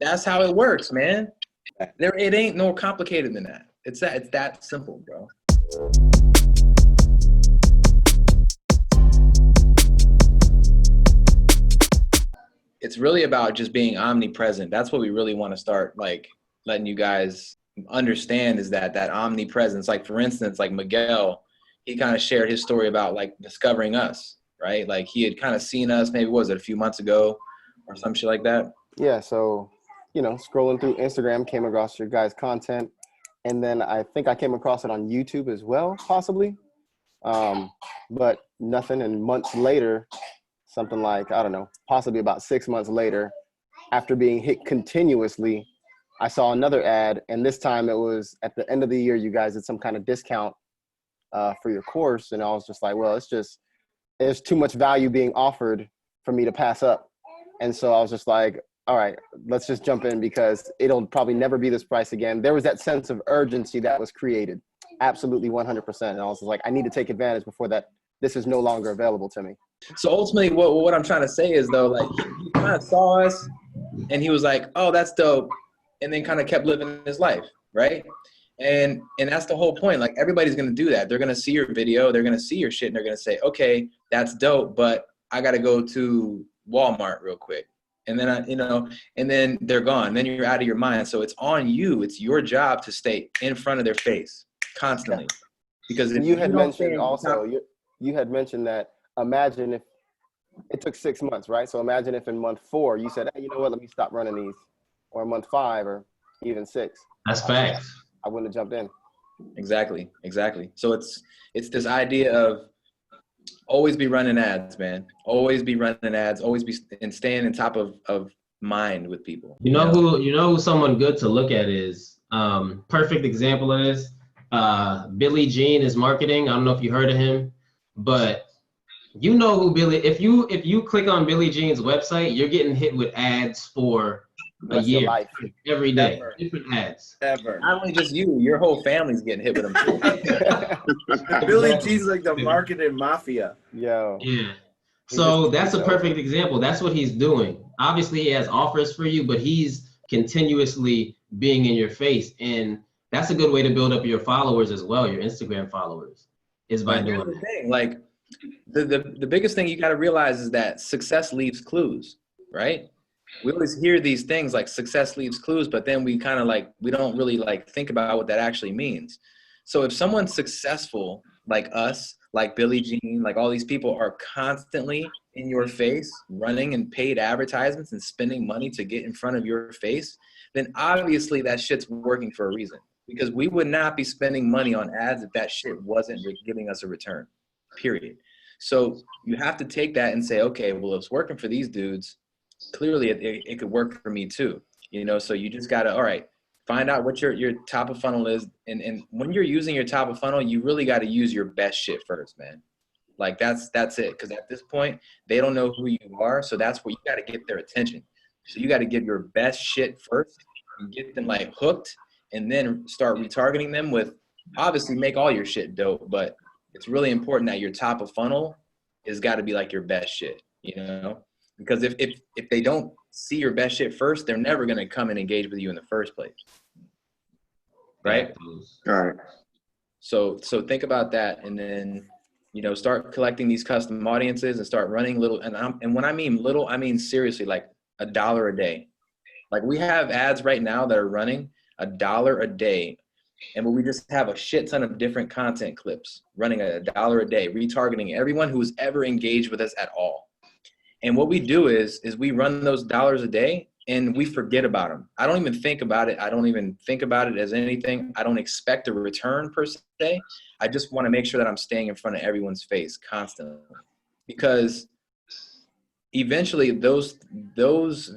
That's how it works, man. It ain't no complicated than that. It's that simple, bro. It's really about just being omnipresent. That's what we really want to start like letting you guys understand, is that omnipresence. Like for instance, like Miguel, he kind of shared his story about like discovering us, right? Like he had kind of seen us, maybe what was it, a few months ago or some shit like that? Yeah, so, you know, scrolling through Instagram, came across your guys' content. And then I think I came across it on YouTube as well, possibly. But nothing. And months later, something like, I don't know, possibly about 6 months later, after being hit continuously, I saw another ad. And this time it was at the end of the year, you guys did some kind of discount for your course. And I was just like, well, there's too much value being offered for me to pass up. And so I was just like, all right, let's just jump in because it'll probably never be this price again. There was that sense of urgency that was created. Absolutely 100%. And I was like, I need to take advantage before this is no longer available to me. So ultimately what I'm trying to say is though, like he kind of saw us and he was like, oh, that's dope. And then kind of kept living his life. Right. And that's the whole point. Like everybody's going to do that. They're going to see your video. They're going to see your shit and they're going to say, okay, that's dope, but I got to go to Walmart real quick. And then, and then they're gone. Then you're out of your mind. So it's on you. It's your job to stay in front of their face constantly. Because if you had mentioned also, you had mentioned that imagine if it took 6 months, right? So imagine if in month 4, you said, hey, you know what, let me stop running these, or month 5 or even 6. That's facts. I wouldn't have jumped in. Exactly. So it's this idea of always be running ads, man. Always be running ads. Always be and staying on top of mind with people. You know who someone good to look at is perfect example of this. Billy Jean is marketing. I don't know if you heard of him, but you know who Billy. If you click on Billy Jean's website, you're getting hit with ads for a year, every day. Ever. Different ads. Ever. Not only just you, your whole family's getting hit with them too. Billy G's like the marketing mafia. Yo. Yeah. So that's a perfect example. That's what he's doing. Obviously, he has offers for you, but he's continuously being in your face. And that's a good way to build up your followers as well, your Instagram followers, is by doing that. Thing. Like the biggest thing you got to realize is that success leaves clues, right? We always hear these things like success leaves clues, but then we kind of like, we don't really like think about what that actually means. So if someone's successful like us, like Billie Jean, like all these people are constantly in your face, running and paid advertisements and spending money to get in front of your face, then obviously that shit's working for a reason, because we would not be spending money on ads if that shit wasn't giving us a return, period. So you have to take that and say, okay, well, it's working for these dudes. Clearly it could work for me too, so you just gotta, all right, find out what your top of funnel is. And when you're using your top of funnel, you really got to use your best shit first, man. Like that's it. Cause at this point they don't know who you are. So that's where you got to get their attention. So you got to give your best shit first and get them like hooked, and then start retargeting them with, obviously make all your shit dope, but it's really important that your top of funnel has got to be like your best shit, because if they don't see your best shit first, they're never going to come and engage with you in the first place. Right? All right. So think about that, and then, start collecting these custom audiences and start running little, and when I mean little, I mean seriously, like $1 a day. Like we have ads right now that are running $1 a day, and we just have a shit ton of different content clips running at $1 a day, retargeting everyone who's ever engaged with us at all. And what we do is we run those dollars a day and we forget about them. I don't even think about it. I don't even think about it as anything. I don't expect a return per se. I just want to make sure that I'm staying in front of everyone's face constantly, because eventually those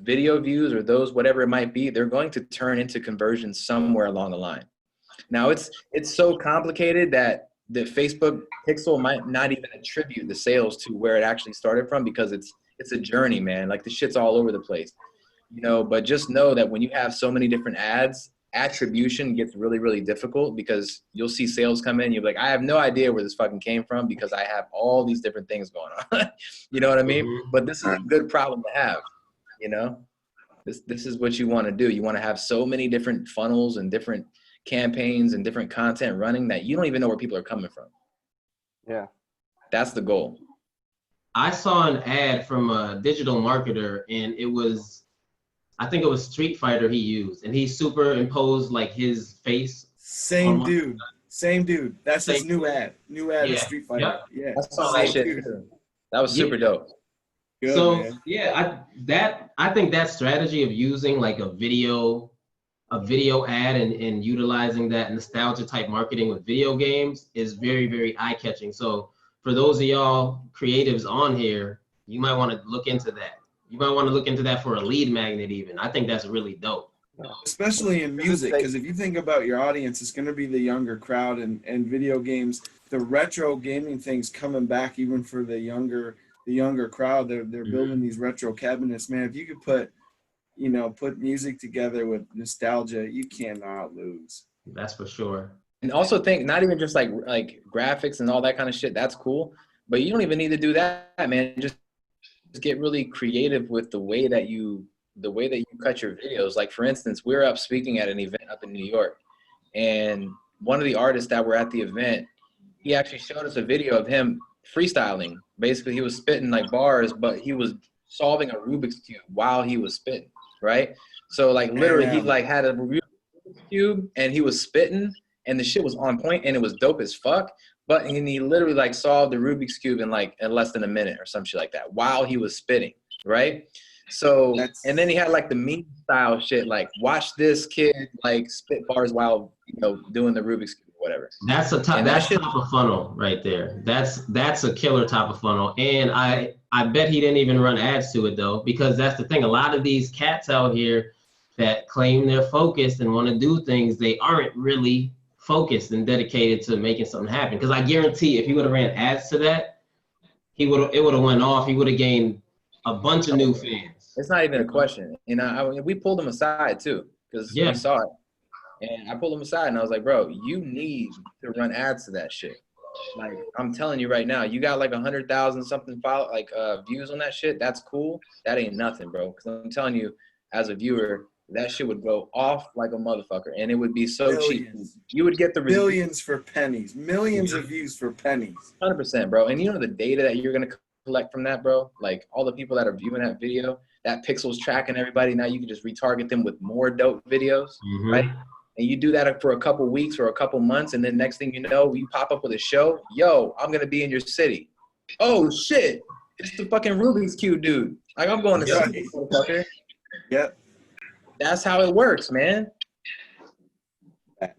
video views or those, whatever it might be, they're going to turn into conversions somewhere along the line. Now it's so complicated that the Facebook pixel might not even attribute the sales to where it actually started from, because it's a journey, man. Like the shit's all over the place, but just know that when you have so many different ads, attribution gets really, really difficult, because you'll see sales come in. You'll be like, I have no idea where this fucking came from because I have all these different things going on. You know what I mean? But this is a good problem to have, This is what you want to do. You want to have so many different funnels and different campaigns and different content running that you don't even know where people are coming from. Yeah. That's the goal. I saw an ad from a digital marketer, and I think it was Street Fighter he used, and he superimposed like his face. Same dude. That's his new ad. Is Yeah. Street Fighter. Yep. Yeah. I saw that shit dude. too. That was super dope. Good, So man. yeah, I think that strategy of using like a video ad and utilizing that nostalgia type marketing with video games is very, very eye-catching. So for those of y'all creatives on here, you might want to look into that. You might want to look into that for a lead magnet even. I think that's really dope. Especially in music, because if you think about your audience, it's going to be the younger crowd, and video games, the retro gaming thing's coming back even for the younger crowd. They're building these retro cabinets, man. If you could put music together with nostalgia, you cannot lose. That's for sure. And also think not even just like graphics and all that kind of shit. That's cool, but you don't even need to do that, man. Just get really creative with the way that you cut your videos. Like for instance, we're up speaking at an event up in New York, and one of the artists that were at the event, he actually showed us a video of him freestyling. Basically, he was spitting like bars, but he was solving a Rubik's Cube while he was spitting, right? So like literally he like had a Rubik's Cube and he was spitting and the shit was on point and it was dope as fuck. But he literally like solved the Rubik's Cube in less than a minute or some shit like that while he was spitting, right? So, and then he had like the meme style shit, like watch this kid like spit bars while, doing the Rubik's Cube or whatever. That's top of funnel right there. That's a killer top of funnel. And I bet he didn't even run ads to it though, because that's the thing. A lot of these cats out here that claim they're focused and want to do things, they aren't really focused and dedicated to making something happen. Because I guarantee if he would have ran ads to that, it would have went off. He would have gained a bunch of new fans. It's not even a question. And we pulled him aside too, because we saw it. And I pulled him aside and I was like, bro, you need to run ads to that shit. Like, I'm telling you right now, you got like 100,000 something views on that shit. That's cool. That ain't nothing, bro. Because I'm telling you, as a viewer, that shit would go off like a motherfucker. And it would be so cheap. You would get the billions for pennies. Millions of views for pennies. 100%, bro. And the data that you're going to collect from that, bro, like all the people that are viewing that video, that pixel's tracking everybody. Now you can just retarget them with more dope videos, right? And you do that for a couple weeks or a couple months, and then next thing you know, you pop up with a show. Yo, I'm gonna be in your city. Oh shit, it's the fucking Rubik's Cube dude. Like I'm going to see this motherfucker. Yep. That's how it works, man.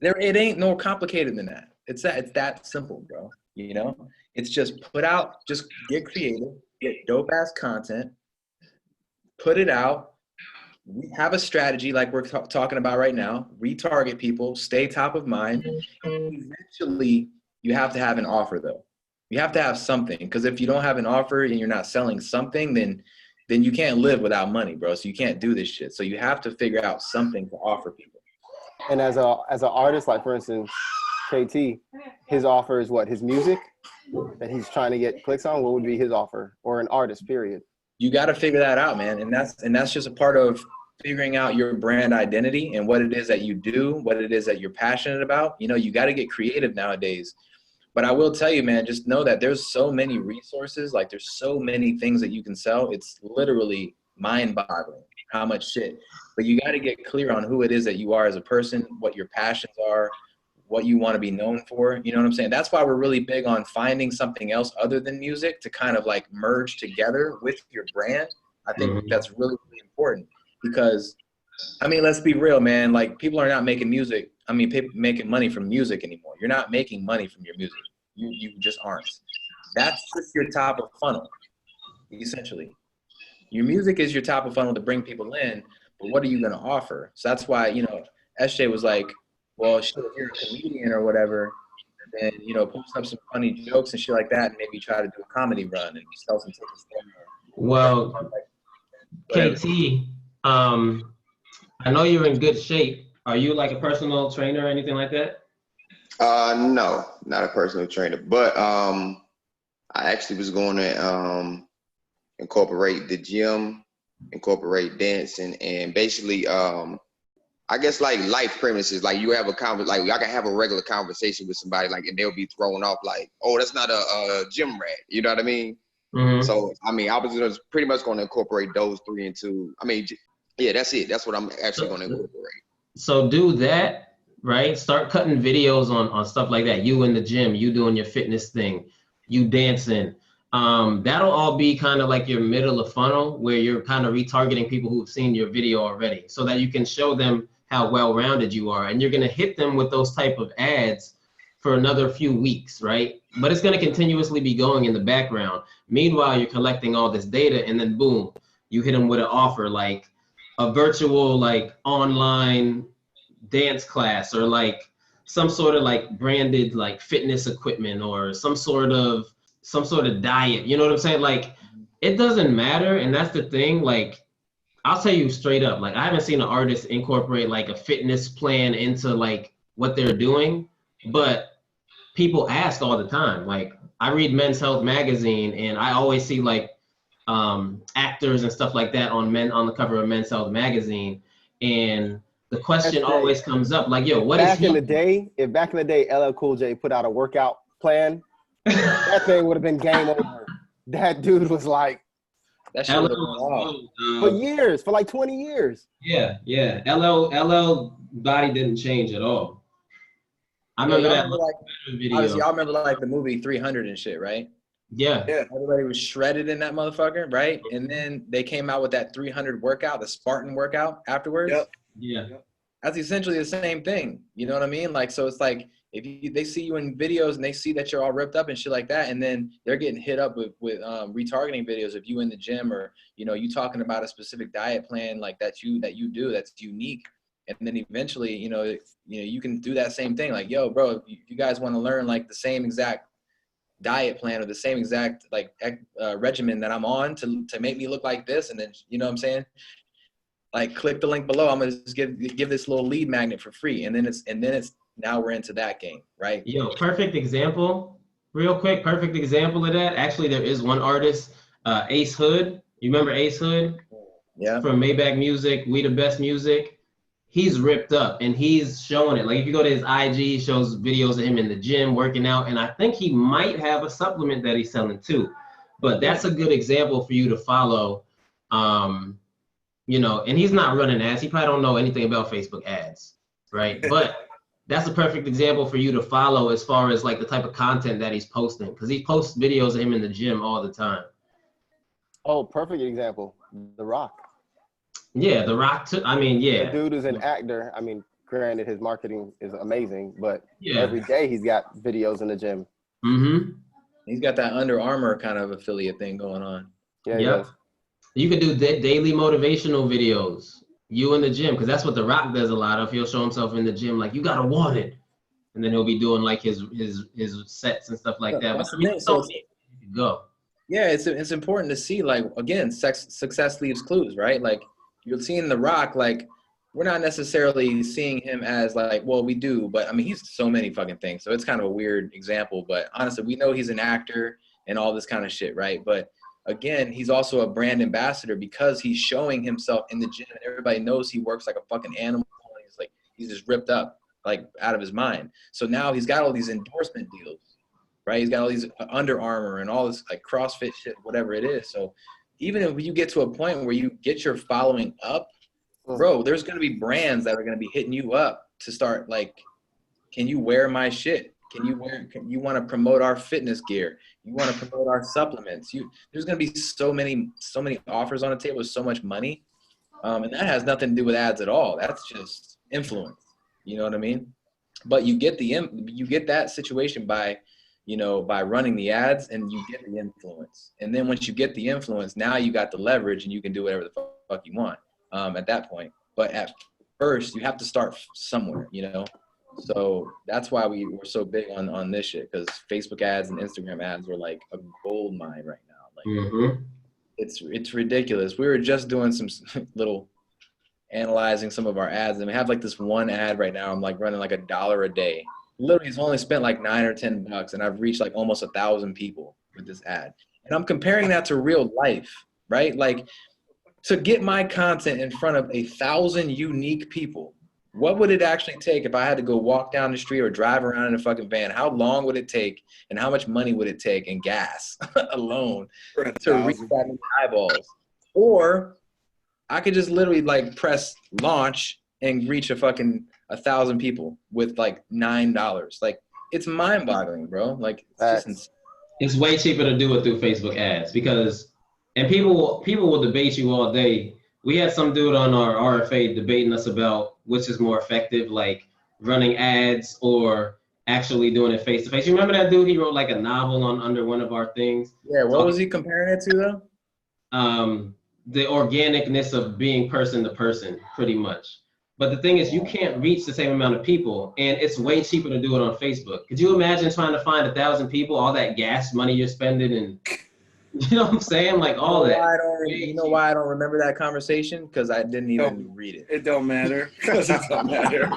It ain't no complicated than that. It's that simple, bro. It's just just get creative, get dope ass content, put it out. We have a strategy like we're talking about right now. Retarget people, stay top of mind. And eventually, you have to have an offer, though. You have to have something, because if you don't have an offer and you're not selling something, then you can't live without money, bro. So you can't do this shit. So you have to figure out something to offer people. And as an artist, like for instance, KT, his offer is what? His music that he's trying to get clicks on. What would be his offer, or an artist? Period. You got to figure that out, man. And that's just a part of figuring out your brand identity and what it is that you do, what it is that you're passionate about. You got to get creative nowadays. But I will tell you, man, just know that there's so many resources. Like there's so many things that you can sell. It's literally mind-boggling how much shit. But you got to get clear on who it is that you are as a person, what your passions are, what you want to be known for. You know what I'm saying? That's why we're really big on finding something else other than music to kind of like merge together with your brand. I think that's really, really important because, let's be real, man. Like people are not making making money from music anymore. You're not making money from your music. You just aren't. That's just your top of funnel, essentially. Your music is your top of funnel to bring people in, but what are you going to offer? So that's why, SJ was like, well, shit, if you're a comedian or whatever, then, post up some funny jokes and shit like that, and maybe try to do a comedy run and sell some tickets there. Well, KT, I know you're in good shape. Are you like a personal trainer or anything like that? No, not a personal trainer, but I actually was going to incorporate the gym incorporate dancing and basically I guess like life premises, like you have a like I can have a regular conversation with somebody, like, and they'll be thrown off like, oh, that's not a gym rat, you know what I mean? Mm-hmm. So I mean, I was pretty much going to incorporate those three into. I mean, yeah, that's it. That's what I'm actually going to incorporate. So do that, right? Start cutting videos on stuff like that. You in the gym, you doing your fitness thing, you dancing. That'll all be kind of like your middle of funnel where you're kind of retargeting people who've seen your video already so that you can show them how well-rounded you are. And you're going to hit them with those type of ads for another few weeks, right? But it's going to continuously be going in the background. Meanwhile, you're collecting all this data and then boom, you hit them with an offer like a virtual like online dance class or like some sort of like branded like fitness equipment or some sort of diet, you know what I'm saying? Like it doesn't matter. And that's the thing. Like I'll tell you straight up, like I haven't seen an artist incorporate like a fitness plan into like what they're doing, but people ask all the time. Like I read Men's Health magazine and I always see like actors and stuff like that on the cover of Men's Health magazine. And the question always comes up like, yo, what is back in the day, if back in the day LL Cool J put out a workout plan, that thing would have been game over. That dude was like, that shit for years, for like 20 years. Yeah. LL body didn't change at all. I remember that video. Obviously, y'all remember like the movie 300 and shit, right? Yeah. Everybody was shredded in that motherfucker, right? And then they came out with that 300 workout, the Spartan workout afterwards. Yep. Yeah. That's essentially the same thing. You know what I mean? Like, so it's like if they see you in videos and they see that you're all ripped up and shit like that, and then they're getting hit up with retargeting videos of you in the gym or, you know, you talking about a specific diet plan like that you do that's unique. And then eventually, you know, you can do that same thing. Like, yo, bro, if you guys want to learn like the same exact diet plan or the same exact like regimen that I'm on to make me look like this, and then, you know what I'm saying? Like, click the link below. I'm gonna just give this little lead magnet for free, and then it's now we're into that game, right? Yo, perfect example. Real quick, perfect example of that. Actually, there is one artist, Ace Hood. You remember Ace Hood? Yeah. From Maybach Music, We the Best Music. He's ripped up and he's showing it. Like if you go to his IG, he shows videos of him in the gym working out, and I think he might have a supplement that he's selling too. But that's a good example for you to follow. You know, and he's not running ads. He probably don't know anything about Facebook ads, right? But that's a perfect example for you to follow as far as like the type of content that he's posting, because he posts videos of him in the gym all the time. Oh, perfect example. The Rock. Yeah, The Rock too. I mean, yeah. The dude is an actor. I mean, granted, his marketing is amazing, but Yeah. every day he's got videos in the gym. Mm-hmm. He's got that Under Armour kind of affiliate thing going on. Yeah, he Yep. does. You could do daily motivational videos. You in the gym, because that's what The Rock does a lot of. He'll show himself in the gym like, you gotta want it, and then he'll be doing like his sets and stuff like that. That's But the thing. So go. yeah, it's important to see, like, again, success leaves clues, right? Like, you're seeing The Rock, like, we're not necessarily seeing him as like, well, we do, but I mean, he's so many fucking things. So it's kind of a weird example, but honestly, we know he's an actor and all this kind of shit, right? But again, he's also a brand ambassador because he's showing himself in the gym and everybody knows he works like a fucking animal. And he's like, he's just ripped up, like, out of his mind. So now he's got all these endorsement deals, right? He's got all these Under Armour and all this like CrossFit shit, whatever it is. So even if you get to a point where you get your following up, bro, there's going to be brands that are going to be hitting you up to start like, can you wear my shit? You want to promote our fitness gear? You want to promote our supplements? There's going to be so many offers on the table with so much money. And that has nothing to do with ads at all. That's just influence. You know what I mean? But you get that situation by running the ads, and you get the influence. And then once you get the influence, now you got the leverage and you can do whatever the fuck you want at that point. But at first, you have to start somewhere, you know? So that's why we're so big on this shit, because Facebook ads and Instagram ads are like a gold mine right now. Like, it's ridiculous. We were just doing some little analyzing some of our ads, and we have like this one ad right now. I'm like running like $1 a day. Literally, it's only spent like $9 or $10, and I've reached like almost 1,000 people with this ad. And I'm comparing that to real life, right? Like, to get my content in front of 1,000 unique people, what would it actually take if I had to go walk down the street or drive around in a fucking van? How long would it take and how much money would it take in gas alone to reach that many eyeballs? Or I could just literally like press launch and reach a fucking 1,000 people with like $9. Like, it's mind boggling, bro. Like, it's just insane. It's way cheaper to do it through Facebook ads because, and people will debate you all day. We had some dude on our RFA debating us about which is more effective, like running ads or actually doing it face to face. You remember that dude? He wrote like a novel on under one of our things. Yeah, what was he comparing it to though? The organicness of being person to person, pretty much. But the thing is, you can't reach the same amount of people, and it's way cheaper to do it on Facebook. Could you imagine trying to find 1,000 people, all that gas money you're spending, and you know what I'm saying? Like all that. You know why I don't remember that conversation? Because I didn't even read it. It don't matter. Because it don't matter.